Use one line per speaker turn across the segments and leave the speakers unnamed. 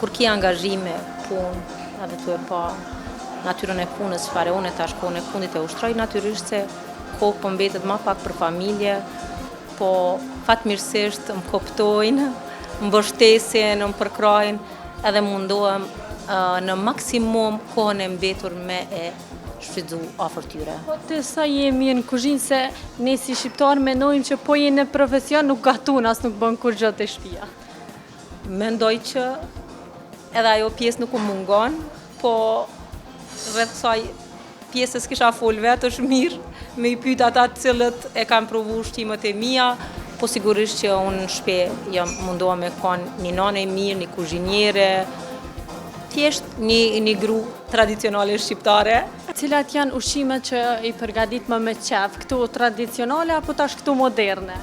kur ki angazhime, punë, edhe tu e pa natyrën e punës, çfarë unë tash kohën e fundit e ushtroj, natyrisht se kohë po mbetet më pak për familje, po fatmirësisht më kuptojnë, më mbështesin, më përkrajnë edhe mundohem në maksimum kohën e mbetur me e shfrytzu afër tyre.
Po të sa jemi në kuzhinë se ne si shqiptar mendojmë që po jeni në profesion nuk gatun as nuk bën kur gjë te shtëpia.
Mendoj që edhe ajo pjesë nuk u mungon, po rreth kësaj pjesës kisha fol vetë është mirë me i pyet ata të cilët e kanë provu ushqimet e mia, po sigurisht që unë në shtëpi jam mundohem me kanë një nanë e mirë, një kuzhiniere, thjesht një gru tradicionale shqiptare.
Cilat janë ushqimet që i përgatit më me qef, këtu tradicionale apo tash këtu moderne?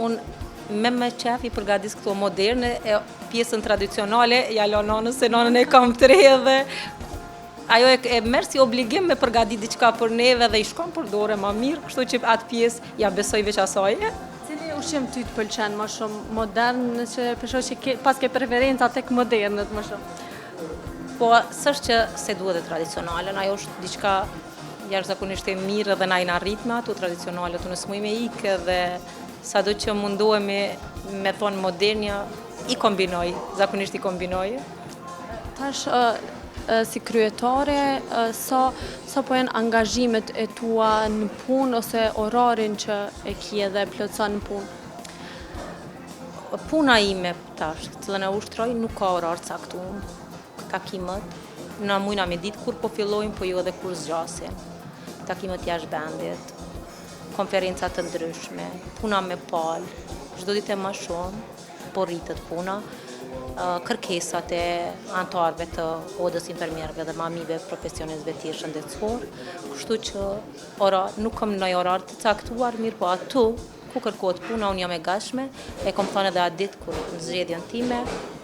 Unë me qef i përgatis këtu moderne, e pjesën tradicionale, ja la nanës se nanën e kam të re dhe ajo e merr si obligim me përgatit diçka për neve dhe i shkon për dore ma mirë, kështu që atë pjesë ja besoj veç asaj.
Cili ushqim ty të pëlqen më shumë, modern, që përshoj që pas ke preferenca tek modernet më shumë?
Po, s'është që se duhet e tradicionale, ajo është diçka jashtëzakonisht e mirë dhe na i arrit me ato tradicionale, të nësmuj me ikë dhe sado që mundohemi me thonë modernja, i kombinoj, zakonisht i kombinoj.
Tash, si kryetare, sa po janë angazhimet e tua në punë ose orarin që e kje dhe plotson në punë?
Puna ime tash, të cilën e ushtroj, nuk ka orar caktuar. Takimet, na mujna me ditë kur po fillojnë, po jo edhe kur zgjasin. Takimet jashtë vendit, konferenca të ndryshme, puna me palë, çdo ditë më shumë, po rritet puna, kërkesat e antarëve të odës infermierëve dhe mamive profesionistëve tjerë shëndetësor, kështu që nuk kam ndonjë orar të caktuar, mirë po atu ku kërkohet puna, unë jam e gatshme, e kam thënë edhe atë ditë kur në zgjedhjen time,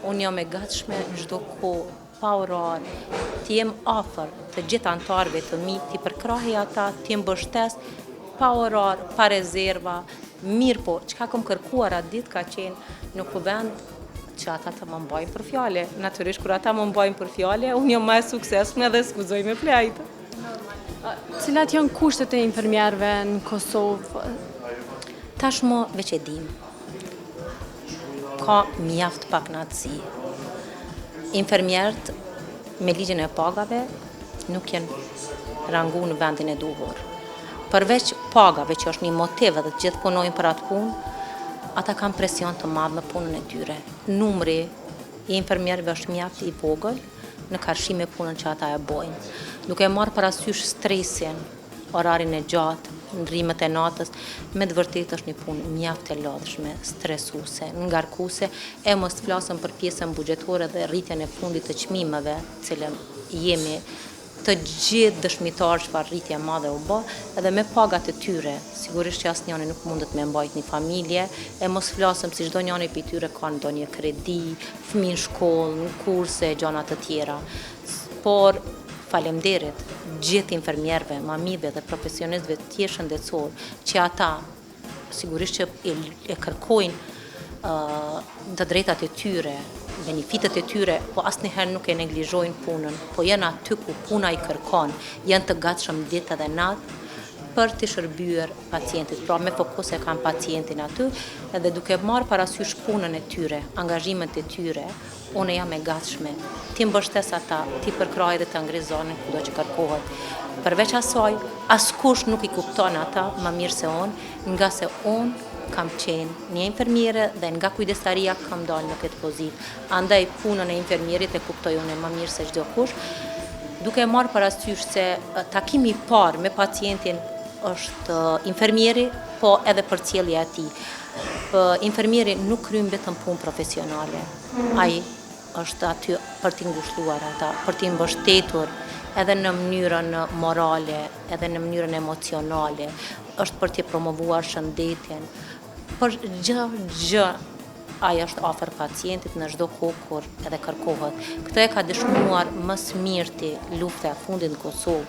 unë jam e gatshme çdo kohë pa orar, të jem afër të gjithë antarëve të mi, të përkrahej ata, të jem mbështes, pa orar, pa rezerva, mirë po, çka kam kërkuar atë ditë ka qenë në kuvend që ata të më mbajnë për fjale. Natyrisht kur ata më mbajnë për fjale, unë jam më e suksesshme dhe skuzoj me plejtë.
Cilat janë kushtet e infermierëve në Kosovë?
Tashmë veç e dim. Ka mjaft pak natësi. Infermierët me ligjin e pagave nuk janë rangu në vendin e duhur. Përveç pagave që është një motiv dhe të gjithë punojnë për atë punë, ata kanë presion të madh në punën e tyre. Numri i infermierëve është mjaft i vogël në karshim me punën që ata e bojnë. Duke marrë parasysh stresin, orarin e gjatë, ndrimet e natës, me të vërtetë është një punë mjaft e lodhshme, stresuese, ngarkuese, e mos flasëm për pjesën buxhetore dhe rritjen e fundit të çmimeve, cilën jemi të gjithë dëshmitarë çfarë rritje e madhe u bë, edhe me pagat e tyre, sigurisht që asnjëri nuk mundet me mbajt një familje, e mos flasëm si çdo njëri prej tyre ka ndonjë kredi, fëmijë në shkollë, në kurse, gjëra të tjera. Por faleminderit gjithë infermierëve, mamive dhe profesionistëve të tjerë shëndetësor, që ata sigurisht që e kërkojnë të drejtat e tyre, benefitet e tyre, po asnjëherë nuk e neglizhojnë punën, po janë aty ku puna i kërkon, janë të gatshëm ditë dhe natë për të shërbyer pacientit. Pra me fokus e kanë pacientin aty, edhe duke marrë parasysh punën e tyre, angazhimet e tyre, unë jam e gatshme, ti mbështes ata, ti përkraj dhe të ngrizonin kudo që kërkohet. Përveç asaj, askush nuk i kupton ata më mirë se unë, nga se unë kam qenë një infermiere dhe nga kujdestaria kam dalë në këtë pozitë. Andaj punën e infermierit e kuptoj unë më mirë se çdo kush, duke marrë parasysh se takimi i parë me pacientin është infermieri, po edhe përcjellja e tij. Infermieri nuk kryen vetëm punë profesionale. Ai është aty për t'i ngushëlluar ata, për t'i mbështetur edhe në mënyrën morale, edhe në mënyrën emocionale, është për t'i promovuar shëndetin, për gjë ai është afër pacientit në çdo kohë kur edhe kërkohet. Këtë e ka dëshmuar më së miri lufta e fundit në Kosovë,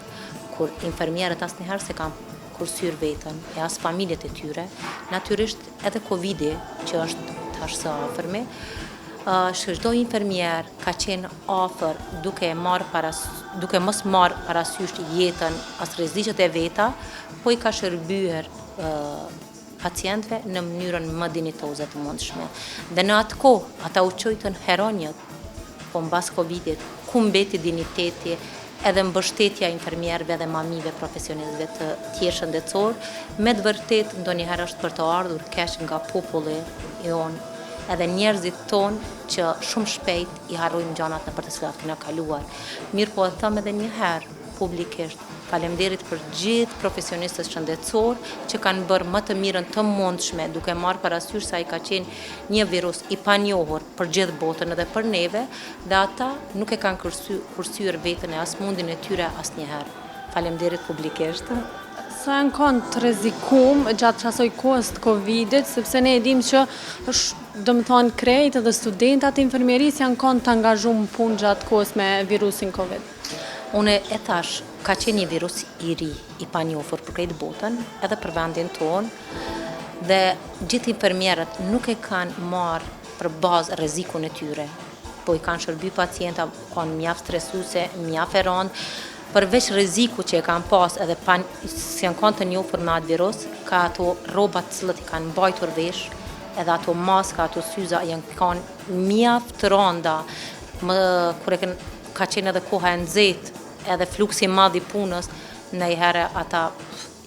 kur infermierët asnjëherë se kanë kursyr veten, e as familjet e tyre, natyrisht edhe Covidi, që është tash së afërmi, çdo infermier ka qenë afër duke mos marrë parasysh jetën as rreziqet e veta, po i ka shërbyer pacientëve në mënyrën më dinjitoze të mundshme. Dhe në atë kohë ata u quajtën heronjët, po mbas Covidit, ku mbeti dinjiteti edhe mbështetja infermierëve dhe mamive profesionistëve të tjerë shëndetësor, me të vërtet ndonjëherë është për të ardhur keq nga populli jon, edhe njerëzit tonë që shumë shpejt i harrojnë gjanat në për të cilat kena kaluar. Mirë po e thëmë edhe një herë publikisht, faleminderit për gjithë profesionistët shëndetësor që kanë bërë më të mirën të mundshme duke marrë parasysh se ai ka qenë një virus i panjohur për gjithë botën edhe për neve, dhe ata nuk e kanë kursyer veten e as mundin e tyre asnjëherë. Faleminderit publikisht.
Sa janë kanë të rrezikum gjatë asoj kohës të Covidit, sepse ne e dimë që domethënë krejt edhe studentat e infermierisë janë kanë të angazhuar në punë gjatë kohës me virusin Covid.
Unë e thash, ka qenë një virus i ri, i panjohur për krejt botën, edhe për vendin tonë, dhe gjithë infermierët nuk e kanë marrë për bazë rrezikun e tyre, po i kanë shërby pacienta, kanë mjaft stresuese, mjaft e rëndë, përveç rreziku që e kanë pas edhe si janë kanë të njohur me atë virus, ka ato rrobat të cilët i kanë mbajtur vesh, edhe ato maska, ato syza janë kanë mjaft të rënda, kur ka qenë edhe koha e nxehtë, edhe fluksi i madh i punës, ndonjëherë ata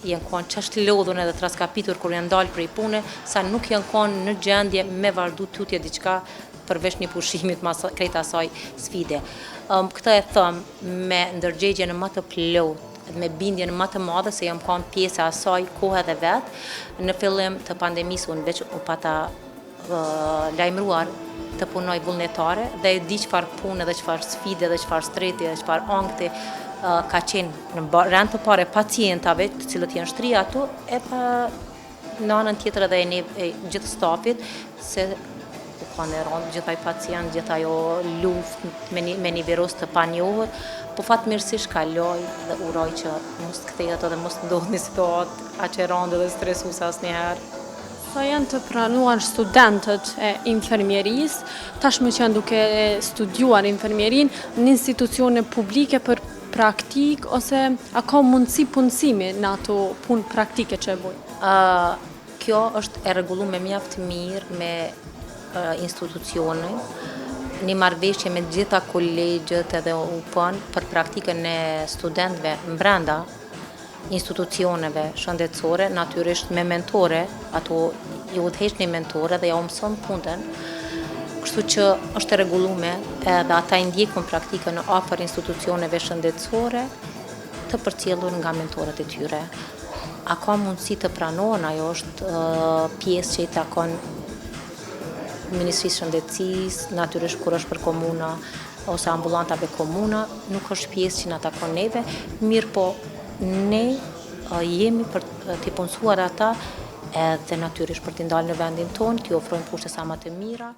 janë kanë çështë lodhur edhe traskapitur kur janë dalë prej pune, sa nuk janë kanë në gjendje me vazhdu tutje diçka përveç një pushimit krejt asaj sfide. Këtë e thëmë me ndërgjegjen më të plotë, me bindjen më të madhe se jam kanë pjesë e asaj kohë edhe vetë. Në fillim të pandemisë unë veç u pata lajmëruar të punoj vullnetare dhe e di çfarë punë dhe çfarë sfide dhe çfarë streti dhe çfarë ankthi ka qenë në rend të parë pacientave të cilët janë shtrirë ato, e pa në anën tjetër edhe e gjithë stafit, se u kanë rënë gjithaj pacient, gjithaj luftë me një virus të panjohur, po fatmirësisht kaloj dhe uroj që mos të kthehet edhe mos të ndodhë një situatë aq e rëndë dhe stresuese asnjëherë.
Sa janë të pranuar studentët e infermierisë, tashmë që janë duke studiuar infermierin në institucione publike për praktik, ose a ka mundësi punësimi në ato punë praktike që e bojnë?
Kjo është e rregulluar mjaft mirë me institucione, një marrëveshje me gjitha kolegjët edhe UP-n për praktikën e studentëve brenda institucioneve shëndetësore, natyrisht me mentore, ato i udhëheqin një mentore dhe ja u mëson punën, kështu që është e rregulluar edhe ata i ndjekun praktikën në afër institucioneve shëndetësore të përcjellur nga mentorët e tyre. A ka mundësi të pranohen, ajo është pjesë që i takon Ministrisë Shëndetësisë, natyrisht kur është për komuna ose ambulantave komuna, nuk është pjesë që na takon neve, mirë po ne jemi për t'i punësuar ata edhe natyrisht për t'i ndalë në vendin tonë, t'i ofrojmë pushte sa më të mira.